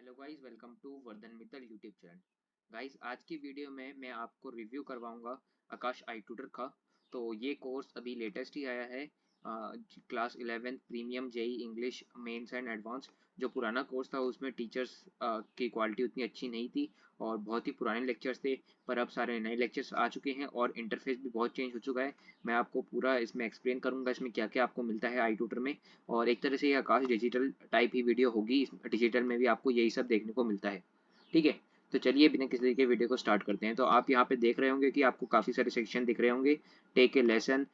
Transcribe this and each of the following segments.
Hello guys, welcome to Vardhan Mittal YouTube channel. Guys, आज की video में मैं आपको रिव्यू करवाऊंगा आकाश आई ट्यूटर का। तो ये कोर्स अभी लेटेस्ट ही आया है, class 11 premium JEE English mains and advance. जो पुराना कोर्स था उसमें टीचर्स की क्वालिटी उतनी अच्छी नहीं थी और बहुत ही पुराने लेक्चर्स थे, पर अब सारे नए लेक्चर्स आ चुके हैं और इंटरफेस भी बहुत चेंज हो चुका है। मैं आपको पूरा इसमें एक्सप्लेन करूंगा इसमें क्या क्या आपको मिलता है आई ट्यूटर में। और एक तरह से ये आकाश डिजिटल टाइप ही वीडियो होगी, इस डिजिटल में भी आपको यही सब देखने को मिलता है। ठीक है, तो चलिए बिना किसी के वीडियो को स्टार्ट करते हैं। तो आप यहाँ पे देख रहे होंगे कि आपको काफ़ी सारे सेक्शन दिख रहे होंगे। Take a lesson,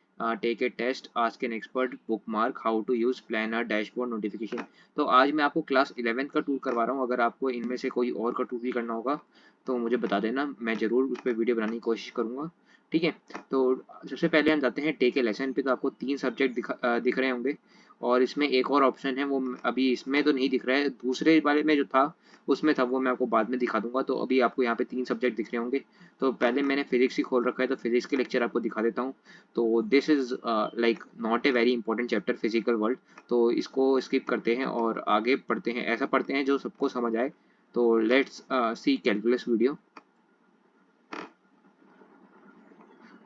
take a test, ask an expert, bookmark, how to use planner, dashboard, notification. तो आज मैं आपको क्लास 11 का टूर करवा रहा हूँ। अगर आपको इनमें से कोई और का टूर भी करना होगा तो मुझे बता देना, मैं ज़रूर उस पर वीडियो बनाने की कोशिश करूँगा। ठीक है, तो सबसे पहले हम जाते हैं टेक ए लेसन पे। तो आपको 3 सब्जेक्ट दिख रहे होंगे और इसमें एक और ऑप्शन है, वो अभी इसमें तो नहीं दिख रहा है, दूसरे वाले में जो था उसमें था, वो मैं आपको बाद में दिखा दूंगा। तो अभी आपको यहाँ पे 3 सब्जेक्ट दिख रहे होंगे। तो पहले मैंने फिजिक्स ही खोल रखा है, तो फिजिक्स के लेक्चर आपको दिखा देता हूँ। तो this is like not a very important chapter, physical world. तो इसको स्किप करते हैं और आगे पढ़ते हैं, ऐसा पढ़ते हैं जो सबको समझ आए। तो लेट्स सी कैलकुलस वीडियो।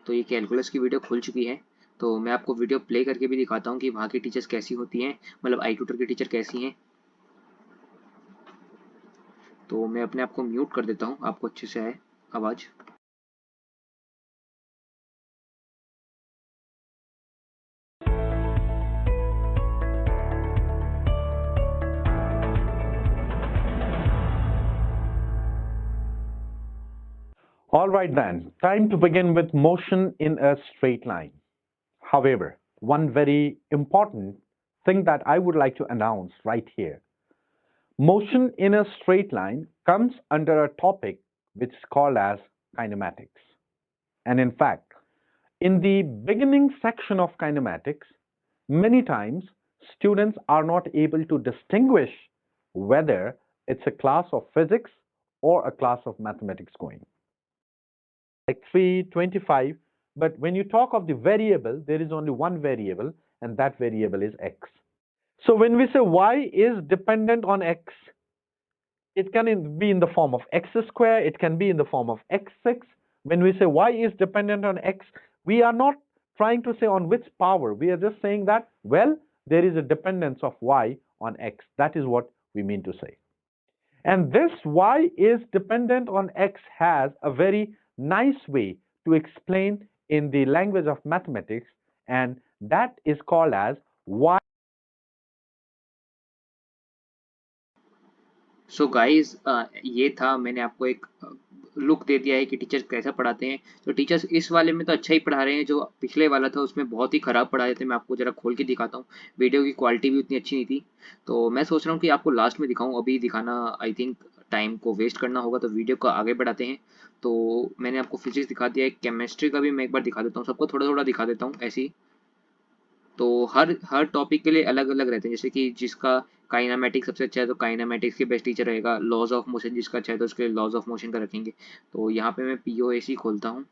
तो ये कैलकुलस की वीडियो खुल चुकी है। तो मैं आपको वीडियो प्ले करके भी दिखाता हूँ कि वहाँ की टीचर्स कैसी होती हैं, मतलब आई ट्यूटर की टीचर कैसी हैं। तो मैं अपने आप को म्यूट कर देता हूँ, आपको अच्छे से आए आवाज़। All right then, time to begin with motion in a straight line. However, one very important thing that I would like to announce right here. Motion in a straight line comes under a topic which is called as kinematics. And in fact, in the beginning section of kinematics, many times students are not able to distinguish whether it's a class of physics or a class of mathematics going. Like 325, but when you talk of the variable, there is only one variable, and that variable is x. So when we say y is dependent on x, it can be in the form of x square, it can be in the form of x6. When we say y is dependent on x, we are not trying to say on which power, we are just saying that, well, there is a dependence of y on x. That is what we mean to say. And this y is dependent on x has a very nice way to explain in the language of mathematics, and that is called as y. So guys, ये था, मैंने आपको एक look दे दिया है कि teachers कैसा पढ़ाते हैं। तो टीचर्स इस वाले में तो अच्छा ही पढ़ा रहे हैं, जो पिछले वाला था उसमें बहुत ही ख़राब पढ़ा रहे थे। मैं आपको ज़रा खोल के दिखाता हूँ, वीडियो की क्वालिटी भी उतनी अच्छी नहीं थी। तो मैं सोच रहा हूँ कि आपको लास्ट में दिखाऊँ, अभी दिखाना आई थिंक टाइम को वेस्ट करना होगा, तो वीडियो को आगे बढ़ाते हैं। तो मैंने आपको फिजिक्स दिखा दिया है, केमिस्ट्री का भी मैं एक बार दिखा देता हूँ, सबको थोड़ा थोड़ा दिखा देता हूँ ऐसे ही। तो हर टॉपिक के लिए अलग अलग रहते हैं, जैसे कि जिसका काइनामेटिक्स सबसे अच्छा है तो काइनामेटिक्स के बेस्ट टीचर रहेगा। लॉज ऑफ मोशन जिसका अच्छा है तो उसके लिए लॉज ऑफ मोशन का रखेंगे। तो यहाँ पे मैं पीओएसी खोलता हूँ।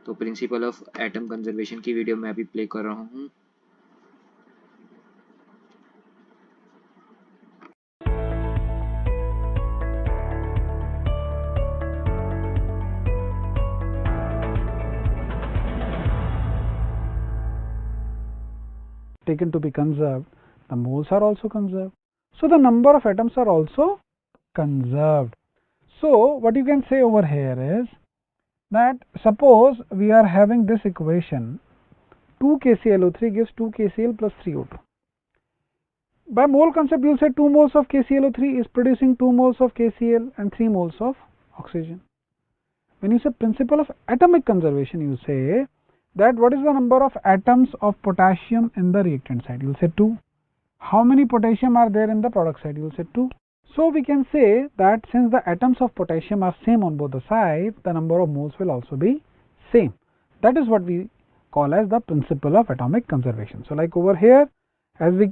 तो प्रिंसिपल ऑफ एटम कंजर्वेशन की वीडियो मैं अभी प्ले कर रहा हूँ। taken to be conserved, the moles are also conserved. So the number of atoms are also conserved. So what you can say over here is that suppose we are having this equation 2 KClO3 gives 2 KCl plus 3 O2. By mole concept you will say 2 moles of KClO3 is producing 2 moles of KCl and 3 moles of oxygen. When you say principle of atomic conservation, you say that what is the number of atoms of potassium in the reactant side? You will say 2. How many potassium are there in the product side? You will say 2. So we can say that since the atoms of potassium are same on both the sides, the number of moles will also be same. That is what we call as the principle of atomic conservation. So like over here, as we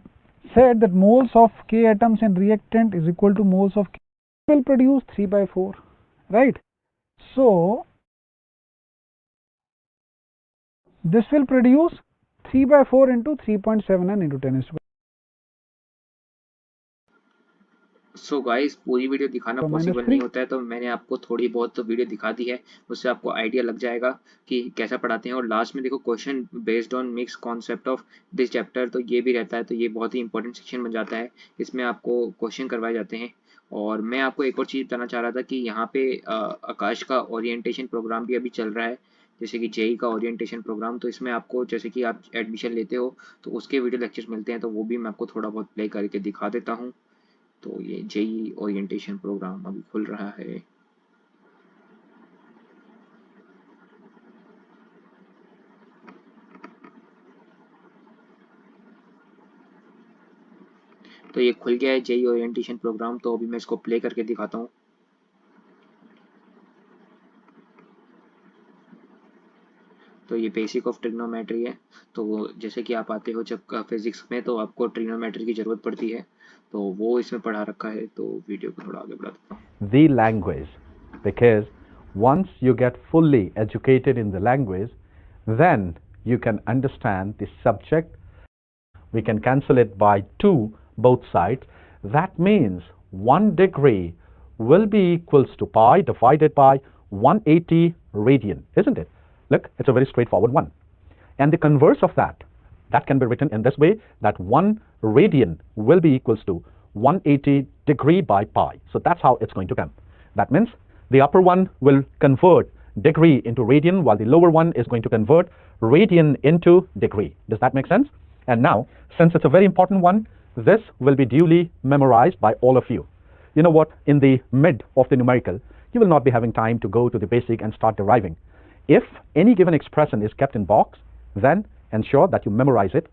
said that moles of K atoms in reactant is equal to moles of K will produce 3 by 4, right? So this will produce 3 by 4 into 3.79 into 10 is to so guys पूरी video दिखाना So minus possible नहीं 3. होता है, तो मैंने आपको थोड़ी बहुत तो वीडियो दिखा दी है, उससे आपको आइडिया लग जाएगा कि कैसा पढ़ाते हैं। और लास्ट में देखो question based on mix concept of this chapter, तो ये भी रहता है, तो ये बहुत ही इंपॉर्टेंट सेक्शन बन जाता है। इसमें आपको क्वेश्चन करवाए जाते हैं। और मैं आपको एक और चीज़ बताना चाह रहा था कि यहाँ पे आकाश का ओरिएंटेशन प्रोग्राम भी अभी चल रहा है, जैसे कि जेई का ओरिएंटेशन प्रोग्राम। तो इसमें आपको जैसे कि आप एडमिशन लेते हो तो उसके वीडियो लेक्चर्स मिलते हैं, तो वो भी मैं आपको थोड़ा बहुत प्ले करके दिखा देता हूँ। तो ये जेई ओरिएंटेशन प्रोग्राम अभी खुल रहा है। तो ये खुल गया है जेई ओरिएंटेशन प्रोग्राम, तो अभी मैं इसको प्ले करके दिखाता हूँ। तो ये बेसिक ऑफ ट्रिग्नोमेट्री है। तो जैसे कि आप आते हो जब फिजिक्स में, तो आपको ट्रिग्नोमेट्री की ज़रूरत पड़ती है, तो वो इसमें पढ़ा रखा है। तो वीडियो को थोड़ा आगे बढ़ा देता हूँ। The language, because once you get fully educated in the language, then you can understand the subject. We can cancel it by 2 both sides. That means 1 degree will be equals to pi divided by 180 radian, isn't it? Look, it's a very straightforward one. And the converse of that can be written in this way, that 1 radian will be equals to 180 degree by pi. So that's how it's going to come. That means the upper one will convert degree into radian, while the lower one is going to convert radian into degree. Does that make sense? And now, since it's a very important one, this will be duly memorized by all of you. You know what? In the mid of the numerical, you will not be having time to go to the basic and start deriving. If any given expression is kept in box, then ensure that you memorize it.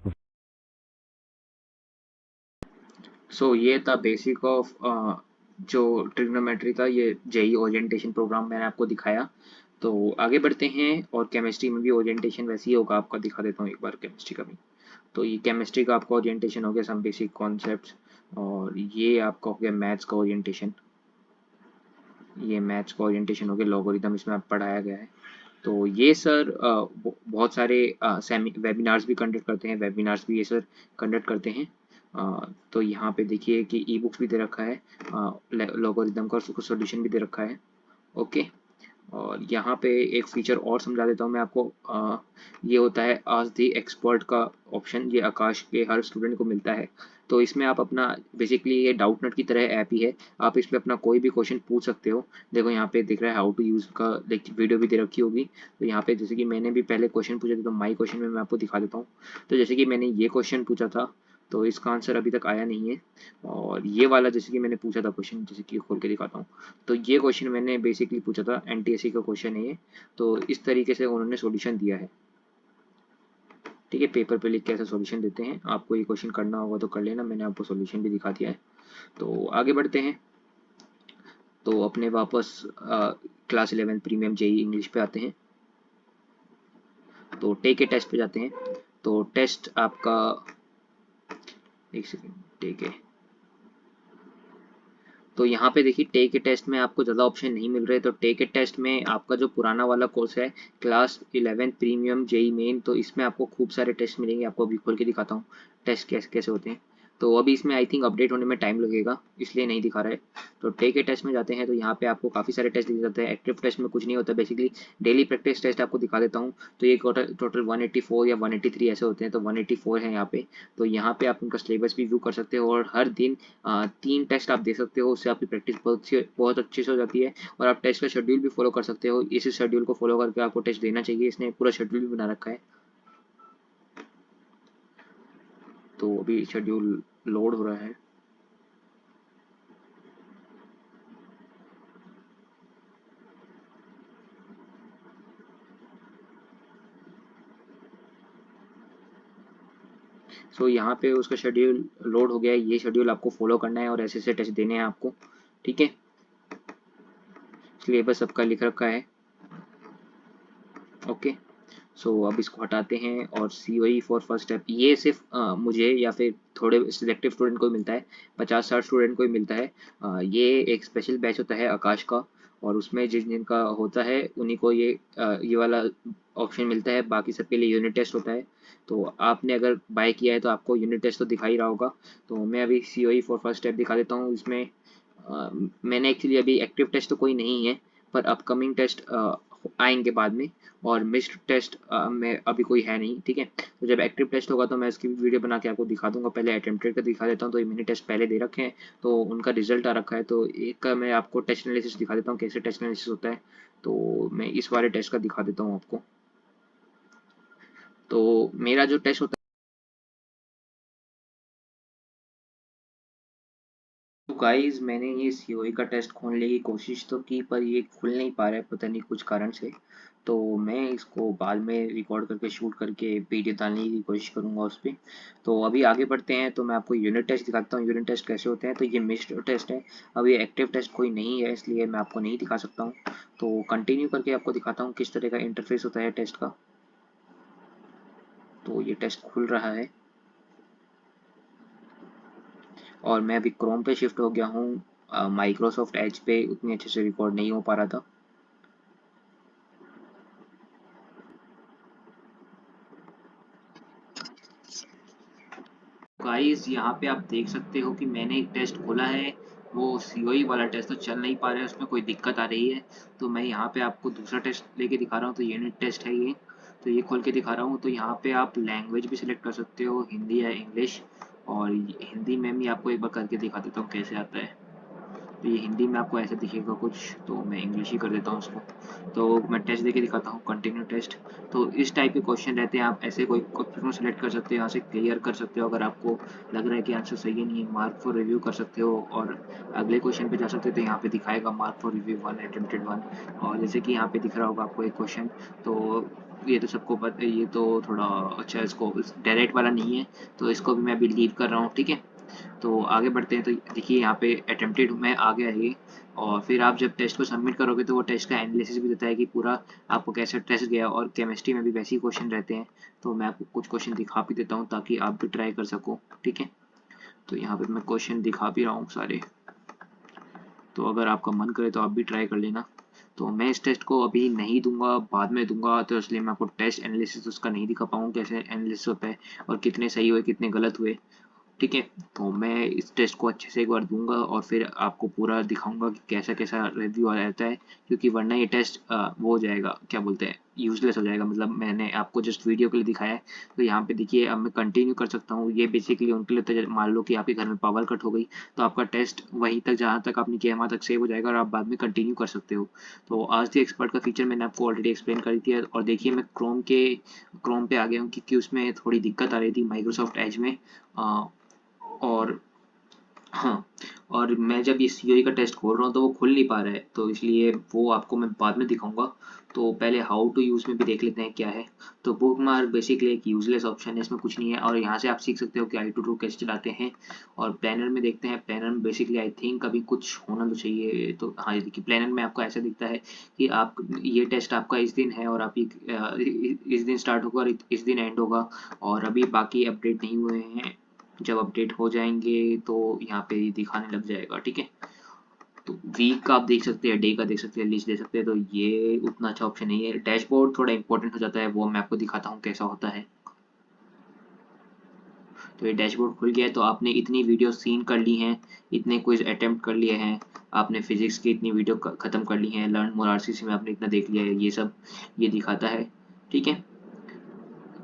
सो ये था basic of जो trigonometry का, ये JEE orientation programme मैंने आपको दिखाया। तो आगे बढ़ते हैं, और केमिस्ट्री में भी ओरिएंटेशन वैसे ही होगा, आपका दिखा देता हूँ एक बार केमिस्ट्री का भी। तो ये केमिस्ट्री का आपका ओरिएंटेशन हो गया, सम बेसिक कॉन्सेप्ट्स। और ये आपका हो गया मैथ्स का ओरिएंटेशन। ये मैथ्स का ओरिएंटेशन हो गया, लॉगरिथम इसमें आप पढ़ाया गया है। तो ये सर बहुत सारे सेमी वेबिनार्स भी कंडक्ट करते हैं, वेबिनार्स भी ये सर कंडक्ट करते हैं। तो यहाँ पे देखिए कि ई बुक्स भी दे रखा है, लॉगरिथम का उसको सॉल्यूशन भी दे रखा है। ओके। और यहाँ पे एक फीचर और समझा देता हूँ मैं आपको। ये होता है आस्क द एक्सपर्ट का ऑप्शन, ये आकाश के हर स्टूडेंट को मिलता है। तो इसमें आप अपना बेसिकली ये डाउट नट की तरह ऐप ही है, आप इसमें अपना कोई भी क्वेश्चन पूछ सकते हो। देखो यहाँ पे दिख रहा है हाउ टू यूज़ का वीडियो भी दे रखी होगी। तो यहाँ पे जैसे कि मैंने भी पहले क्वेश्चन पूछे थे, तो माई क्वेश्चन में मैं आपको दिखा देता हूँ। तो जैसे कि मैंने ये क्वेश्चन पूछा था, तो इसका आंसर अभी तक आया नहीं है। और ये वाला जैसे कि मैंने पूछा था क्वेश्चन, जैसे कि खोल के दिखाता हूँ। तो ये क्वेश्चन मैंने बेसिकली पूछा था, एनटीएससी का क्वेश्चन है ये। तो इस तरीके से उन्होंने सॉल्यूशन दिया है। ठीक है, पेपर पे लिख के ऐसा सॉल्यूशन देते हैं। आपको ये क्वेश्चन करना होगा तो कर लेना, मैंने आपको सॉल्यूशन भी दिखा दिया है। तो आगे बढ़ते हैं। तो अपने वापस क्लास 11 प्रीमियम जेई इंग्लिश पे आते हैं। तो टेक ए टेस्ट पे जाते हैं। तो टेस्ट आपका, एक सेकेंड, टेक ए। तो यहाँ पे देखिए टेक ए टेस्ट में आपको ज़्यादा ऑप्शन नहीं मिल रहे। तो टेक ए टेस्ट में आपका जो पुराना वाला कोर्स है, क्लास 11 प्रीमियम जेई मेन, तो इसमें आपको खूब सारे टेस्ट मिलेंगे। आपको अभी खोल के दिखाता हूँ टेस्ट कैसे कैसे होते हैं। तो अभी इसमें आई थिंक अपडेट होने में टाइम लगेगा, इसलिए नहीं दिखा रहा है। तो टेक ए टेस्ट में जाते हैं, तो यहाँ पे आपको काफ़ी सारे टेस्ट दिए जाते हैं। एक्टिव टेस्ट में कुछ नहीं होता, बेसिकली डेली प्रैक्टिस टेस्ट आपको दिखा देता हूँ। तो ये टोटल 184 या 183 ऐसे होते हैं, तो 184 है यहाँ पे। तो यहाँ पे आप उनका सिलेबस भी व्यू कर सकते हो, और हर दिन 3 टेस्ट आप दे सकते हो। उससे आपकी प्रैक्टिस बहुत अच्छे से हो जाती है। और आप टेस्ट का शेड्यूल भी फॉलो कर सकते हो, इसी शेड्यूल को फॉलो करके आपको टेस्ट देना चाहिए। इसने पूरा शेड्यूल भी बना रखा है। तो अभी शेड्यूल लोड हो रहा है। सो यहाँ पे उसका शेड्यूल लोड हो गया है। ये शेड्यूल आपको फॉलो करना है, और ऐसे ऐसे टेस्ट देने हैं आपको। ठीक है, सिलेबस सबका लिख रखा है। ओके। सो अब इसको हटाते हैं, और COE फॉर फर्स्ट स्टेप ये सिर्फ मुझे या फिर थोड़े सिलेक्टिव स्टूडेंट को ही मिलता है, 50-60 स्टूडेंट को ही मिलता है। ये एक स्पेशल बैच होता है आकाश का, और उसमें जिनका होता है उन्हीं को ये वाला ऑप्शन मिलता है, बाकी सबके लिए यूनिट टेस्ट होता है। तो आपने अगर बाय किया है तो आपको यूनिट टेस्ट तो दिखा ही रहा होगा। तो मैं अभी COE फॉर फर्स्ट स्टेप दिखा देता हूँ। इसमें मैंने एक्चुअली अभी एक्टिव टेस्ट तो कोई नहीं है, पर अपकमिंग टेस्ट आएंगे बाद में, और मिस्ड टेस्ट में अभी कोई है नहीं, ठीक है। तो जब एक्टिव टेस्ट होगा तो मैं इसकी वीडियो बना के आपको दिखा दूंगा। पहले अटेम्प्टेड का दिखा देता हूँ। तो ये मैंने टेस्ट पहले दे रखे हैं, तो उनका रिजल्ट आ रखा है। तो एक का मैं आपको टेस्ट एनालिसिस दिखा देता हूँ, कैसे टेस्ट एनालिसिस होता है। तो मैं इस वाले टेस्ट का दिखा देता हूँ आपको। तो मेरा जो टेस्ट होता है, तो गाइज मैंने ये COE का टेस्ट खोलने की कोशिश तो की, पर ये खुल नहीं पा रहा है, पता नहीं कुछ कारण से। तो मैं इसको बाद में रिकॉर्ड करके शूट करके वीडियो डालने की कोशिश करूँगा उस पर। तो अभी आगे बढ़ते हैं। तो मैं आपको यूनिट टेस्ट दिखाता हूँ, यूनिट टेस्ट कैसे होते हैं। तो ये मिस्ड टेस्ट है, अभी एक्टिव टेस्ट कोई नहीं है, इसलिए मैं आपको नहीं दिखा सकता हूँ। तो कंटिन्यू करके आपको दिखाता हूँ किस तरह का इंटरफेस होता है टेस्ट का। तो ये टेस्ट खुल रहा है और मैं अभी क्रोम पे शिफ्ट हो गया हूँ। माइक्रोसॉफ्ट एज पे उतनी अच्छे से रिकॉर्ड नहीं हो पा रहा था। गाइस यहाँ पे आप देख सकते हो कि मैंने एक टेस्ट खोला है, वो COE वाला टेस्ट तो चल नहीं पा रहा है, उसमें कोई दिक्कत आ रही है। तो मैं यहाँ पे आपको दूसरा टेस्ट लेके दिखा रहा हूँ। तो यूनिट टेस्ट है ये। तो ये खोल के दिखा रहा हूँ। तो यहाँ पे आप लैंग्वेज भी सिलेक्ट कर सकते हो, हिंदी या इंग्लिश। और हिंदी में भी आपको एक बार करके दिखा देता हूँ कैसे आता है। तो ये हिंदी में आपको ऐसे दिखेगा कुछ, तो मैं इंग्लिश ही कर देता हूँ उसको। तो मैं टेस्ट देके दिखाता हूँ, कंटिन्यू टेस्ट। तो इस टाइप के क्वेश्चन रहते हैं, आप ऐसे कोई क्वेश्चन सेलेक्ट कर सकते हो, यहाँ से क्लियर कर सकते हो। अगर आपको लग रहा है कि आंसर सही है नहीं है, मार्क फॉर रिव्यू कर सकते हो और अगले क्वेश्चन पे जा सकते हो। तो यहाँ पे दिखाएगा मार्क फॉर रिव्यू 1 अटेम्प्टेड 1। और जैसे कि यहाँ पे दिख रहा होगा आपको एक क्वेश्चन, तो ये तो सबको पता, ये तो थोड़ा अच्छा है, इसको डायरेक्ट वाला नहीं है, तो इसको भी मैं अभी लीव कर रहा हूँ, ठीक है। तो आगे बढ़ते हैं। तो देखिए यहाँ पे अटेम्प्टेड में आ गया है ये। और फिर आप जब टेस्ट को सबमिट करोगे तो वो टेस्ट का एनालिसिस भी देता है कि पूरा आपको कैसे टेस्ट गया। और केमिस्ट्री में भी वैसे ही क्वेश्चन रहते हैं। तो मैं आपको कुछ क्वेश्चन दिखा भी देता हूँ ताकि आप भी ट्राई कर सको, ठीक है। तो यहाँ पे मैं क्वेश्चन दिखा भी रहा हूँ सारे। तो अगर आपका मन करे तो आप भी ट्राई कर लेना। तो मैं इस टेस्ट को अभी नहीं दूंगा, बाद में दूंगा, तो इसलिए मैं आपको टेस्ट एनालिसिस उसका नहीं दिखा पाऊँ कैसे एनालिसिस होता है और कितने सही हुए कितने गलत हुए, ठीक है। तो मैं इस टेस्ट को अच्छे से एक बार दूंगा और फिर आपको पूरा दिखाऊंगा कि कैसा कैसा रिव्यू आ रहता है, क्योंकि वरना ये टेस्ट वो हो जाएगा, क्या बोलते हैं, यूजलेस हो जाएगा। मतलब मैंने आपको जस्ट वीडियो के लिए दिखाया है। तो यहाँ पे देखिए अब मैं कंटिन्यू कर सकता हूँ। ये बेसिकली उनके लिए होता है, मान लो कि आपके घर में पावर कट हो गई, तो आपका टेस्ट वहीं तक जहाँ तक आपने किया वहाँ तक सेव हो जाएगा और आप बाद में कंटिन्यू कर सकते हो। तो आज द एक्सपर्ट का फीचर मैंने आपको ऑलरेडी एक्सप्लेन कर दिया है। और देखिए मैं क्रोम पे आ गया हूँ, क्योंकि उसमें थोड़ी दिक्कत आ रही थी माइक्रोसॉफ्ट एज में। और हाँ, और मैं जब ये COE का टेस्ट खोल रहा हूँ तो वो खुल नहीं पा रहा है, तो इसलिए वो आपको मैं बाद में दिखाऊंगा। तो पहले हाउ टू यूज़ में भी देख लेते हैं क्या है। तो बुक मार्क बेसिकली एक यूजलेस ऑप्शन है, इसमें कुछ नहीं है। और यहाँ से आप सीख सकते हो कि i2 कैसे चलाते हैं। और प्लानर में देखते हैं, प्लानर में बेसिकली आई थिंक अभी कुछ होना तो चाहिए। तो हाँ, ये देखिए प्लानर में आपको ऐसा दिखता है कि आप ये टेस्ट आपका इस दिन है और आप इस दिन स्टार्ट होगा और इस दिन एंड होगा। और अभी बाकी अपडेट नहीं हुए हैं, जब अपडेट हो जाएंगे तो यहाँ पे दिखाने लग जाएगा, ठीक है। तो वीक का आप देख सकते हैं, डे का देख सकते हैं, लिस्ट देख सकते हैं। तो ये उतना अच्छा ऑप्शन नहीं है। डैशबोर्ड थोड़ा इंपॉर्टेंट हो जाता है, वो मैं आपको दिखाता हूँ कैसा होता है। तो ये डैशबोर्ड खुल गया है। तो आपने इतनी वीडियो सीन कर ली हैं, इतने क्विज अटेम्प्ट कर लिए हैं, आपने फिजिक्स की इतनी वीडियो खत्म कर ली हैं, लर्न मोर RCC में आपने इतना देख लिया है, ये सब ये दिखाता है, ठीक है।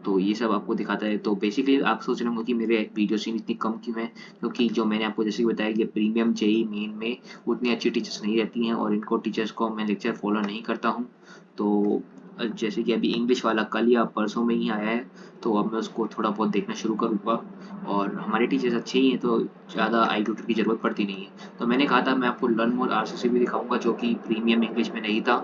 तो ये सब आपको दिखाता है। तो बेसिकली आप सोच रहे होंगे कि मेरे वीडियो सीन इतनी कम क्यों है, क्योंकि जो मैंने आपको जैसे कि बताया कि प्रीमियम JEE मेन में उतनी अच्छी टीचर्स नहीं रहती हैं और इनको टीचर्स को मैं लेक्चर फॉलो नहीं करता हूँ। तो जैसे कि अभी इंग्लिश वाला कल या परसों में ही आया है, तो अब मैं उसको थोड़ा बहुत देखना शुरू करूँगा। और हमारे टीचर्स अच्छे ही हैं, तो ज़्यादा i2 की ज़रूरत पड़ती नहीं है। तो मैंने कहा था मैं आपको लर्न मोर RCC भी दिखाऊंगा, जो कि प्रीमियम इंग्लिश में नहीं था।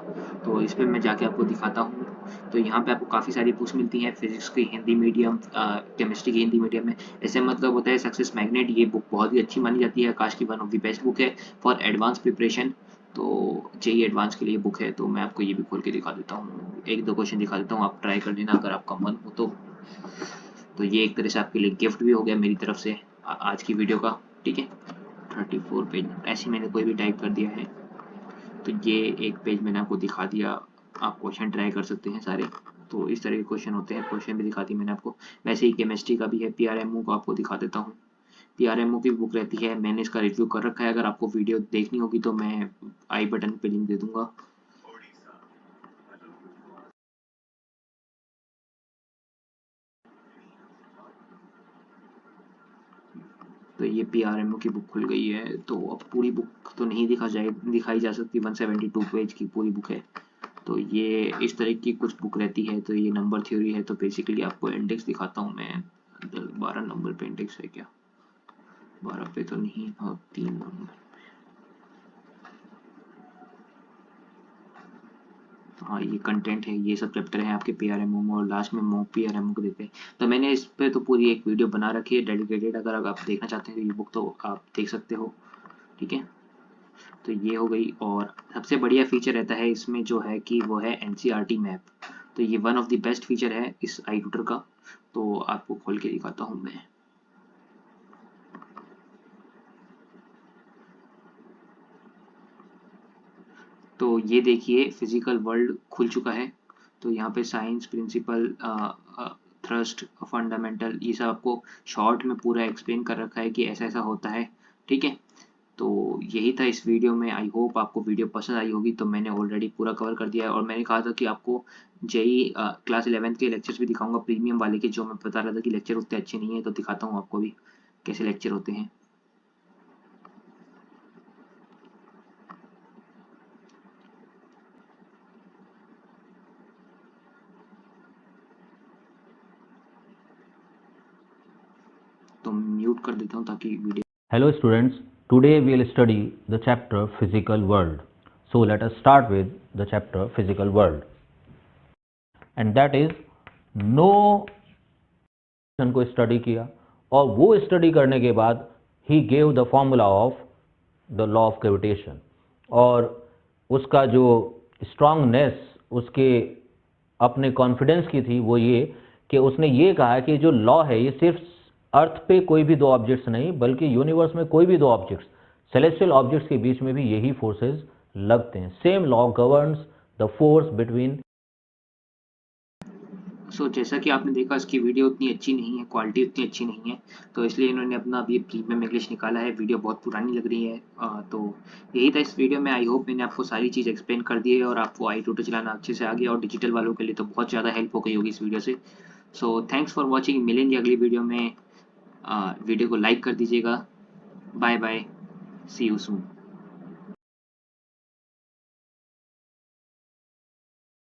तो इस पर मैं जाके आपको दिखाता हूँ। तो यहाँ पे आपको काफ़ी सारी बुक्स मिलती हैं, फिजिक्स की हिंदी मीडियम, केमिस्ट्री की हिंदी मीडियम में। ऐसे मतलब होता है सक्सेस मैग्नेट, ये बुक बहुत ही अच्छी मानी जाती है, आकाश की one of the best book है फॉर एडवांस प्रिपरेशन। तो JEE एडवांस के लिए बुक है। तो मैं आपको ये भी खोल के दिखा देता हूँ, एक दो क्वेश्चन दिखा देता हूँ, आप ट्राई कर लेना अगर आपका मन हो तो। तो ये एक तरह से आपके लिए गिफ्ट भी हो गया मेरी तरफ से आज की वीडियो का, ठीक है। 34 पेज ऐसे मैंने कोई भी टाइप कर दिया है। तो ये एक पेज मैंने आपको दिखा दिया, आप क्वेश्चन ट्राई कर सकते हैं सारे। तो इस तरह के क्वेश्चन होते हैं, क्वेश्चन भी दिखा दी मैंने आपको। वैसे ही केमिस्ट्री का भी है, PRMO को आपको दिखा देता हूँ। PRMO की बुक रहती है, मैंने इसका रिव्यू कर रखा है, अगर आपको वीडियो देखनी होगी तो मैं आई बटन पे लिंक दे दूंगा। तो ये PRMO की बुक खुल गई है, तो अब पूरी बुक तो नहीं दिखाई जा सकती, 172 पेज की पूरी बुक है। तो ये इस तरह की कुछ बुक रहती है। तो ये नंबर थ्योरी है, तो बेसिकली आपको इंडेक्स दिखाता हूँ मैं। 12 नंबर पे इंडेक्स है क्या? 12 पे तो नहीं, हाँ 3 नंबर। हाँ ये कंटेंट है, ये सब चैप्टर है आपके PRMO में, और लास्ट में मॉक PRMO को देते हैं। तो मैंने इस पे तो पूरी एक वीडियो बना रखी है डेडिकेटेड, अगर आप देखना चाहते हैं तो ये बुक तो आप देख सकते हो। ठीक है, तो ये हो गई। और सबसे बढ़िया फीचर रहता है इसमें जो है कि वो है NCERT मैप। तो ये one of the best feature है इस आई ट्यूटर का। तो आपको खोल के दिखाता हूँ मैं। तो ये देखिए फिजिकल वर्ल्ड खुल चुका है। तो यहाँ पे साइंस प्रिंसिपल, थ्रस्ट, फंडामेंटल, ये सब आपको शॉर्ट में पूरा एक्सप्लेन कर रखा है कि ऐसा ऐसा होता है। ठीक है, तो यही था इस वीडियो में। आई होप आपको वीडियो पसंद आई होगी। तो मैंने ऑलरेडी पूरा कवर कर दिया है, और मैंने कहा था कि आपको जेई क्लास 11th के लेक्चर्स भी दिखाऊंगा, प्रीमियम वाले के, जो मैं बता रहा था कि लेक्चर उतने अच्छे नहीं है, तो दिखाता हूँ आपको भी कैसे लेक्चर होते हैं। तो म्यूट कर देता हूँ ताकि video. Hello students, today we will study the chapter Physical World. So let us start with the chapter Physical World. And that is no को स्टडी किया, और वो स्टडी करने के बाद he gave the formula of the law of gravitation. और उसका जो स्ट्रांगनेस उसके अपने कॉन्फिडेंस की थी वो ये कि उसने ये कहा कि जो लॉ है ये सिर्फ अर्थ पे कोई भी दो ऑब्जेक्ट्स नहीं, बल्कि यूनिवर्स में कोई भी दो ऑब्जेक्ट्स, सेलेस्टियल ऑब्जेक्ट्स के बीच में भी यही फोर्सेस लगते हैं। Same law governs the force between. So जैसा कि आपने देखा, इसकी वीडियो उतनी अच्छी नहीं है, क्वालिटी उतनी अच्छी नहीं है, तो इसलिए इन्होंने अपना अभी प्रीमियम इंग्लिश निकाला है। वीडियो बहुत पुरानी लग रही है। तो यही था इस वीडियो में। आई होप मैंने आपको सारी चीज़ एक्सप्लेन कर दी है, और आपको आई ट्यूटर चलाना अच्छे से आ गया, और डिजिटल वालों के लिए तो बहुत ज़्यादा हेल्प हो गई होगी इस वीडियो से। सो थैंक्स फॉर वॉचिंग, मिलेंगे अगली वीडियो में। वीडियो को लाइक कर दीजिएगा। Bye bye, see you soon.